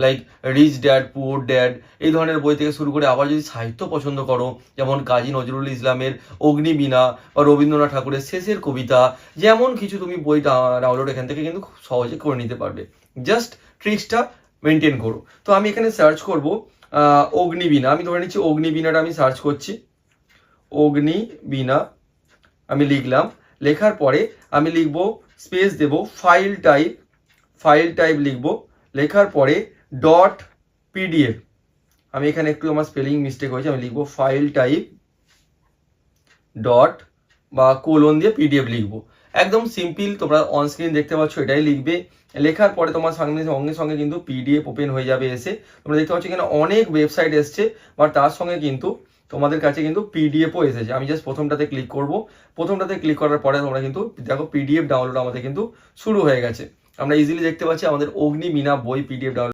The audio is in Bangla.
Like rich dad poor dad, এই ধরনের বই থেকে শুরু করে আবার যদি সাহিত্য পছন্দ করো, যেমন কাজী নজরুল ইসলামের অগ্নিবীণা বা রবীন্দ্রনাথ ঠাকুরের শেষের কবিতা, যেমন কিছু তুমি বই ডাউনলোড এখান থেকে কিন্তু খুব সহজে করে নিতে পারবে। জাস্ট ট্রিক্সটা মেনটেন করো। তো আমি এখানে সার্চ করব অগ্নিবীণা, আমি ধরে নিচ্ছি অগ্নিবীণাটা আমি সার্চ করছি। অগ্নিবীণা আমি লিখলাম, লেখার পরে আমি লিখব স্পেস দেব, ফাইল টাইপ লিখব, লেখার পরে ডট পিডিএফ, আমি এখানে একটু আমার স্পেলিং মিস্টেক হয়েছে, আমি লিখব ফাইল টাইপ ডট বা কোলন দিয়ে পিডিএফ লিখবো। একদম সিম্পল, তোমরা অন স্ক্রিন দেখতে পাচ্ছ, এটাই লিখবে। লেখার পরে তোমার সঙ্গে সঙ্গে কিন্তু পিডিএফ ওপেন হয়ে যাবে এসে। তোমরা দেখতে পাচ্ছ এখানে অনেক ওয়েবসাইট এসছে, বাট তার সঙ্গে কিন্তু তোমাদের কাছে কিন্তু পিডিএফও এসেছে। আমি জাস্ট প্রথমটাতে ক্লিক করব, প্রথমটাতে ক্লিক করার পরে তোমরা কিন্তু দেখো পিডিএফ ডাউনলোড আমাদের কিন্তু শুরু হয়ে গেছে। আমরা ইজিলি দেখতে পাচ্ছি আমাদের অগ্নিবীণা বই পিডিএফ ডাউনলোড